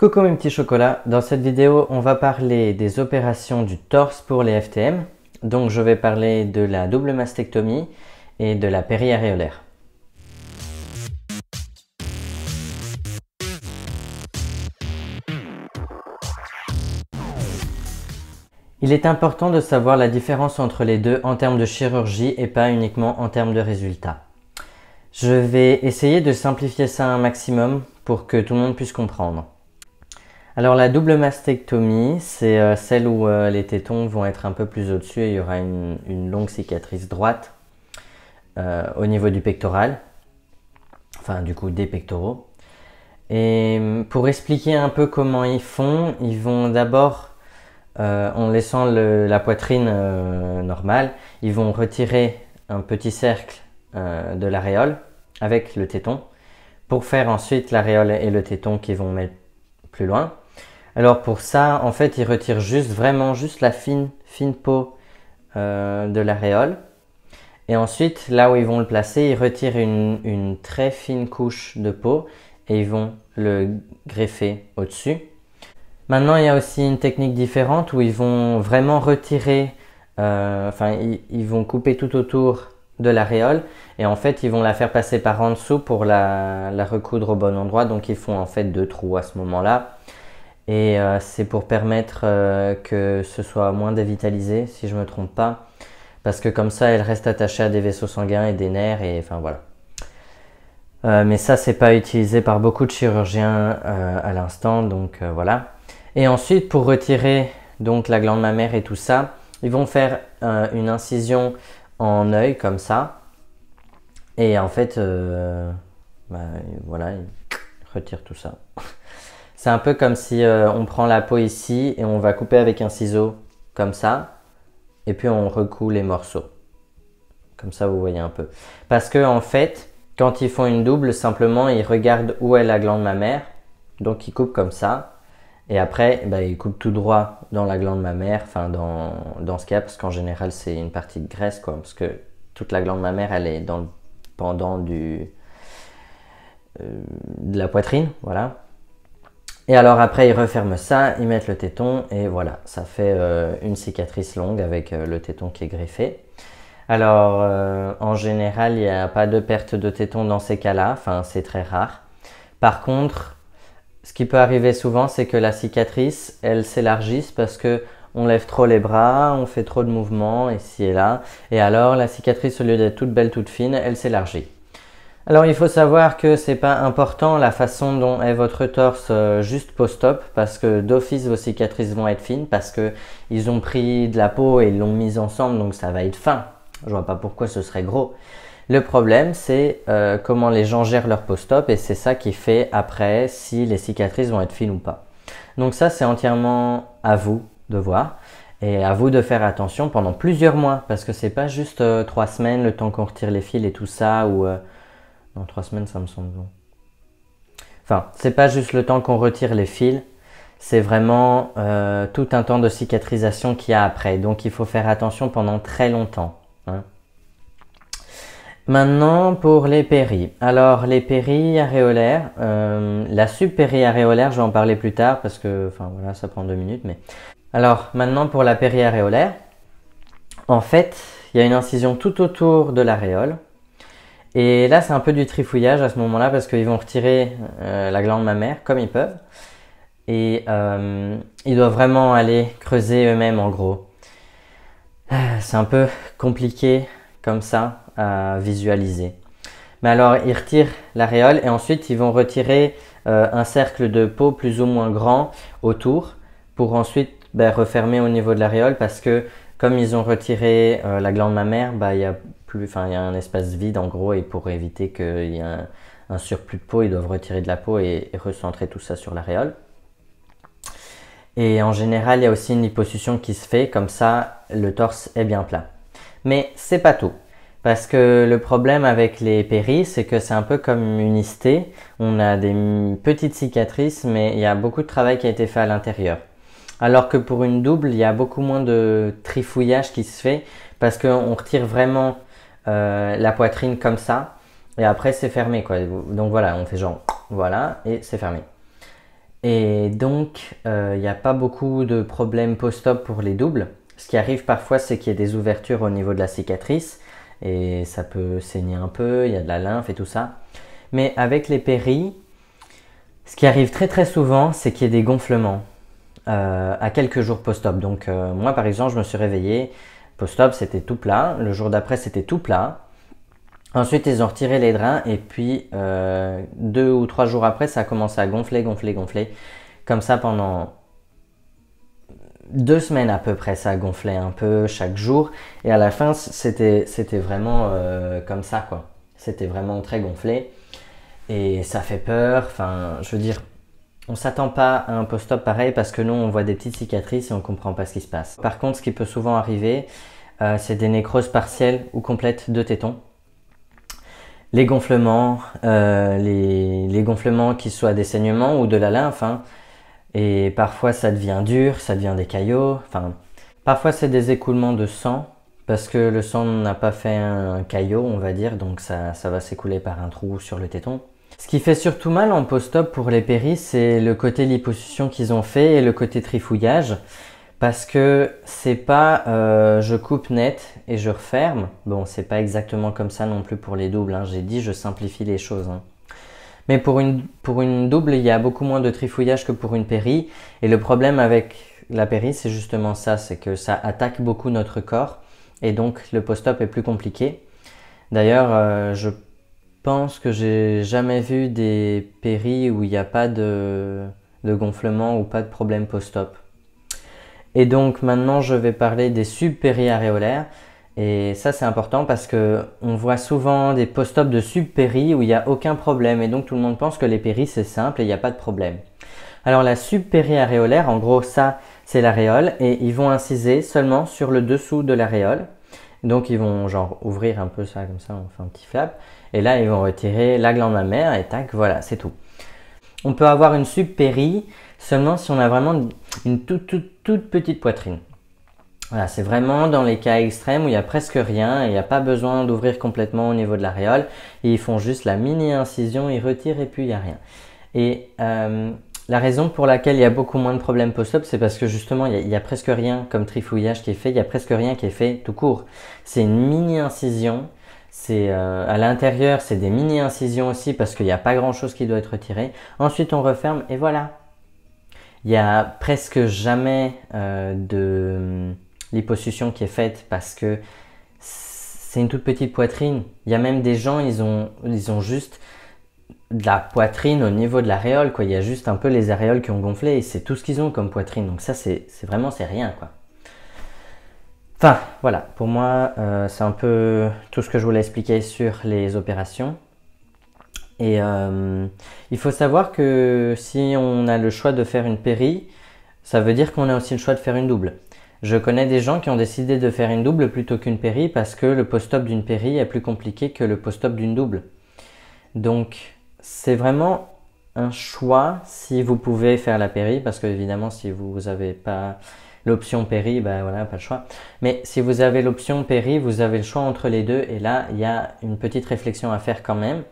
Coucou mes petits chocolats, dans cette vidéo on va parler des opérations du torse pour les FTM. Donc je vais parler de la double mastectomie et de la péri-aréolaire. Il est important de savoir la différence entre les deux en termes de chirurgie et pas uniquement en termes de résultats. Je vais essayer de simplifier ça un maximum pour que tout le monde puisse comprendre. Alors la double mastectomie, c'est celle où les tétons vont être un peu plus au-dessus et il y aura une longue cicatrice droite au niveau du pectoral, enfin du coup des pectoraux. Et pour expliquer un peu comment ils font, ils vont d'abord, en laissant la poitrine normale, ils vont retirer un petit cercle de l'aréole avec le téton pour faire ensuite l'aréole et le téton qui vont mettre plus loin. Alors pour ça, en fait, ils retirent vraiment juste la fine peau de l'aréole. Et ensuite, là où ils vont le placer, ils retirent une très fine couche de peau et ils vont le greffer au-dessus. Maintenant, il y a aussi une technique différente où ils vont vraiment retirer, ils vont couper tout autour de l'aréole et en fait, ils vont la faire passer par en dessous pour la recoudre au bon endroit. Donc, ils font en fait 2 trous à ce moment-là. Et c'est pour permettre que ce soit moins dévitalisé, si je ne me trompe pas. Parce que comme ça, elle reste attachée à des vaisseaux sanguins et des nerfs, et enfin voilà. Mais ça, c'est pas utilisé par beaucoup de chirurgiens à l'instant, donc voilà. Et ensuite, pour retirer donc la glande mammaire et tout ça, ils vont faire une incision en œil, comme ça. Et en fait, voilà, ils retirent tout ça. C'est un peu comme si on prend la peau ici et on va couper avec un ciseau comme ça et puis on recoud les morceaux. Comme ça vous voyez un peu. Parce que en fait, quand ils font une double, simplement ils regardent où est la glande mammaire. Donc ils coupent comme ça. Et après, ils coupent tout droit dans la glande mammaire, enfin dans ce cas, parce qu'en général c'est une partie de graisse, quoi. Parce que toute la glande mammaire elle est dans le pendant de la poitrine, voilà. Et alors après, ils referment ça, ils mettent le téton et voilà, ça fait une cicatrice longue avec le téton qui est greffé. Alors, en général, il n'y a pas de perte de téton dans ces cas-là, enfin c'est très rare. Par contre, ce qui peut arriver souvent, c'est que la cicatrice, elle s'élargisse parce que on lève trop les bras, on fait trop de mouvements ici et là. Et alors, la cicatrice, au lieu d'être toute belle, toute fine, elle s'élargit. Alors il faut savoir que c'est pas important la façon dont est votre torse juste post-op parce que d'office vos cicatrices vont être fines parce que ils ont pris de la peau et ils l'ont mise ensemble donc ça va être fin. Je vois pas pourquoi ce serait gros. Le problème c'est comment les gens gèrent leur post-op et c'est ça qui fait après si les cicatrices vont être fines ou pas. Donc ça c'est entièrement à vous de voir et à vous de faire attention pendant plusieurs mois parce que c'est pas juste 3 semaines le temps qu'on retire les fils et tout ça ou non, 3 semaines, ça me semble bon. Enfin, c'est pas juste le temps qu'on retire les fils, c'est vraiment tout un temps de cicatrisation qu'il y a après. Donc, il faut faire attention pendant très longtemps. Hein. Maintenant, pour les péris. Alors, les péri-aréolaires, la subpéri-aréolaire, je vais en parler plus tard parce que, enfin voilà, ça prend 2 minutes. Mais alors, maintenant pour la péri-aréolaire, en fait, il y a une incision tout autour de l'aréole. Et là, c'est un peu du trifouillage à ce moment-là parce qu'ils vont retirer la glande mammaire comme ils peuvent. Et ils doivent vraiment aller creuser eux-mêmes en gros. C'est un peu compliqué comme ça à visualiser. Mais alors, ils retirent l'aréole et ensuite ils vont retirer un cercle de peau plus ou moins grand autour pour ensuite refermer au niveau de l'aréole parce que comme ils ont retiré la glande mammaire, il y a un espace vide en gros et pour éviter qu'il y ait un surplus de peau, ils doivent retirer de la peau et recentrer tout ça sur l'aréole. Et en général, il y a aussi une liposuction qui se fait, comme ça le torse est bien plat. Mais c'est pas tout. Parce que le problème avec les péris, c'est que c'est un peu comme une istée. On a des petites cicatrices, mais il y a beaucoup de travail qui a été fait à l'intérieur. Alors que pour une double, il y a beaucoup moins de trifouillage qui se fait parce qu'on retire vraiment la poitrine comme ça et après c'est fermé quoi. Donc voilà, on fait genre voilà et c'est fermé. Et donc, il n'y a pas beaucoup de problèmes post-op pour les doubles. Ce qui arrive parfois, c'est qu'il y a des ouvertures au niveau de la cicatrice et ça peut saigner un peu, il y a de la lymphe et tout ça. Mais avec les péris, ce qui arrive très très souvent, c'est qu'il y ait des gonflements à quelques jours post-op. Donc moi par exemple, je me suis réveillé, post-op c'était tout plat, le jour d'après c'était tout plat. Ensuite ils ont retiré les drains et puis 2 ou 3 jours après ça a commencé à gonfler, gonfler, gonfler. Comme ça pendant 2 semaines à peu près, ça gonflait un peu chaque jour. Et à la fin c'était vraiment comme ça quoi. C'était vraiment très gonflé. Et ça fait peur, enfin je veux dire, on s'attend pas à un post-op pareil parce que nous on voit des petites cicatrices et on comprend pas ce qui se passe. Par contre ce qui peut souvent arriver, c'est des nécroses partielles ou complètes de tétons. Les gonflements, les gonflements qui soient des saignements ou de la lymphe, hein, et parfois ça devient dur, ça devient des caillots, enfin parfois c'est des écoulements de sang parce que le sang n'a pas fait un caillot on va dire, donc ça va s'écouler par un trou sur le téton. Ce qui fait surtout mal en post-op pour les péris, c'est le côté liposuction qu'ils ont fait et le côté trifouillage. Parce que c'est pas je coupe net et je referme. Bon, c'est pas exactement comme ça non plus pour les doubles, hein. J'ai dit je simplifie les choses, hein. Mais pour une double, il y a beaucoup moins de trifouillage que pour une péri. Et le problème avec la péri, c'est justement ça, c'est que ça attaque beaucoup notre corps. Et donc le post-op est plus compliqué. D'ailleurs, je pense que j'ai jamais vu des péris où il n'y a pas de gonflement ou pas de problème post-op. Et donc maintenant je vais parler des subpériaréolaires. Et ça c'est important parce que on voit souvent des post-op de subpéri où il n'y a aucun problème. Et donc tout le monde pense que les péris c'est simple et il n'y a pas de problème. Alors la subpériaréolaire, en gros ça c'est l'aréole et ils vont inciser seulement sur le dessous de l'aréole. Donc ils vont genre ouvrir un peu ça comme ça, on fait un petit flap. Et là ils vont retirer la glande mammaire et tac, voilà, c'est tout. On peut avoir une subpéri seulement si on a vraiment une toute petite poitrine. Voilà, c'est vraiment dans les cas extrêmes où il n'y a presque rien et il n'y a pas besoin d'ouvrir complètement au niveau de l'aréole. Ils font juste la mini incision, ils retirent et puis il n'y a rien. Et la raison pour laquelle il y a beaucoup moins de problèmes post-op, c'est parce que justement il y a presque rien comme trifouillage qui est fait, il y a presque rien qui est fait tout court. C'est une mini incision. C'est à l'intérieur, c'est des mini incisions aussi parce qu'il n'y a pas grand chose qui doit être retiré. Ensuite, on referme et voilà. Il n'y a presque jamais de liposuction qui est faite parce que c'est une toute petite poitrine. Il y a même des gens, ils ont juste de la poitrine au niveau de l'aréole, quoi. Il y a juste un peu les aréoles qui ont gonflé et c'est tout ce qu'ils ont comme poitrine. Donc ça, c'est vraiment, c'est rien, quoi. Enfin, voilà, pour moi, c'est un peu tout ce que je voulais expliquer sur les opérations. Et il faut savoir que si on a le choix de faire une péri, ça veut dire qu'on a aussi le choix de faire une double. Je connais des gens qui ont décidé de faire une double plutôt qu'une péri parce que le post-op d'une péri est plus compliqué que le post-op d'une double. Donc, c'est vraiment un choix si vous pouvez faire la péri parce que évidemment, si vous n'avez pas l'option péri, ben voilà, pas le choix. Mais si vous avez l'option péri, vous avez le choix entre les deux et là, il y a une petite réflexion à faire quand même.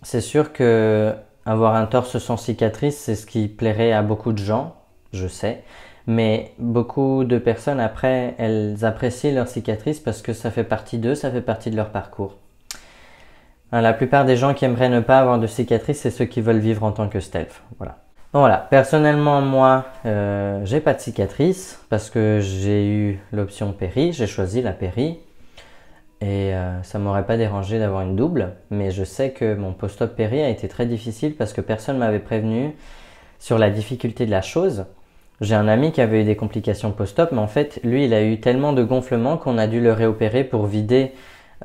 C'est sûr que avoir un torse sans cicatrice, c'est ce qui plairait à beaucoup de gens, je sais. Mais beaucoup de personnes après, elles apprécient leur cicatrice parce que ça fait partie d'eux, ça fait partie de leur parcours. La plupart des gens qui aimeraient ne pas avoir de cicatrice, c'est ceux qui veulent vivre en tant que stealth. Voilà. Donc voilà, personnellement moi, j'ai pas de cicatrice parce que j'ai eu l'option péri, j'ai choisi la péri. Et ça m'aurait pas dérangé d'avoir une double, mais je sais que mon post-op péri a été très difficile parce que personne m'avait prévenu sur la difficulté de la chose. J'ai un ami qui avait eu des complications post-op, mais en fait, lui, il a eu tellement de gonflements qu'on a dû le réopérer pour vider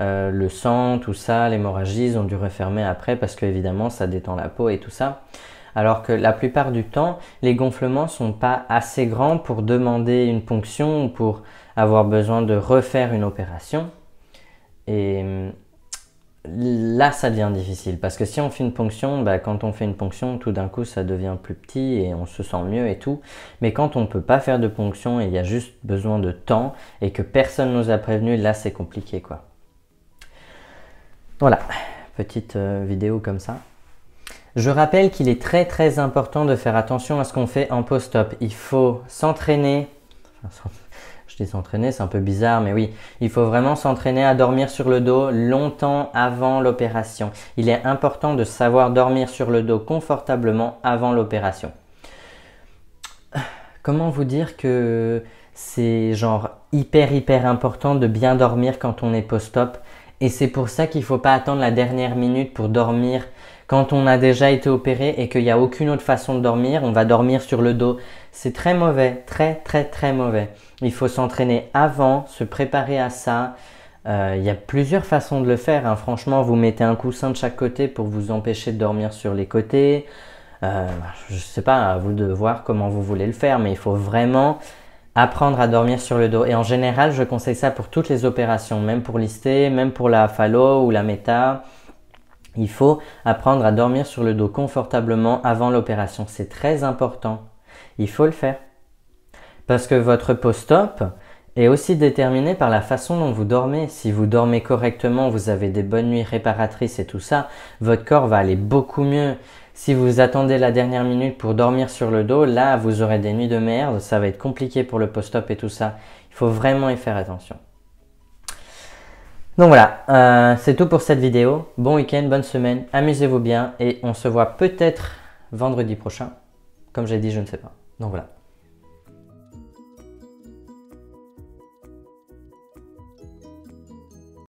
le sang, tout ça, l'hémorragie. Ils ont dû refermer après parce que évidemment, ça détend la peau et tout ça. Alors que la plupart du temps, les gonflements sont pas assez grands pour demander une ponction ou pour avoir besoin de refaire une opération. Et là, ça devient difficile parce que si on fait une ponction, bah, quand on fait une ponction, tout d'un coup, ça devient plus petit et on se sent mieux et tout. Mais quand on ne peut pas faire de ponction et il y a juste besoin de temps et que personne nous a prévenu, là, c'est compliqué, quoi. Voilà, petite vidéo comme ça. Je rappelle qu'il est très très important de faire attention à ce qu'on fait en post-op. Il faut s'entraîner, je dis s'entraîner, c'est un peu bizarre, mais oui, il faut vraiment s'entraîner à dormir sur le dos longtemps avant l'opération. Il est important de savoir dormir sur le dos confortablement avant l'opération. Comment vous dire que c'est genre hyper important de bien dormir quand on est post-op, et c'est pour ça qu'il ne faut pas attendre la dernière minute pour dormir quand on a déjà été opéré et qu'il n'y a aucune autre façon de dormir. On va dormir sur le dos. C'est très mauvais, très mauvais. Il faut s'entraîner avant, se préparer à ça. Il y a plusieurs façons de le faire, hein. Franchement, vous mettez un coussin de chaque côté pour vous empêcher de dormir sur les côtés. Je ne sais pas, à vous de voir comment vous voulez le faire, mais il faut vraiment apprendre à dormir sur le dos. Et en général, je conseille ça pour toutes les opérations, même pour l'isté, même pour la phallo ou la méta. Il faut apprendre à dormir sur le dos confortablement avant l'opération. C'est très important. Il faut le faire. Parce que votre post-op est aussi déterminé par la façon dont vous dormez. Si vous dormez correctement, vous avez des bonnes nuits réparatrices et tout ça, votre corps va aller beaucoup mieux. Si vous attendez la dernière minute pour dormir sur le dos, là, vous aurez des nuits de merde, ça va être compliqué pour le post-op et tout ça. Il faut vraiment y faire attention. Donc voilà, c'est tout pour cette vidéo. Bon week-end, bonne semaine, amusez-vous bien et on se voit peut-être vendredi prochain. Comme j'ai dit, je ne sais pas. Donc voilà.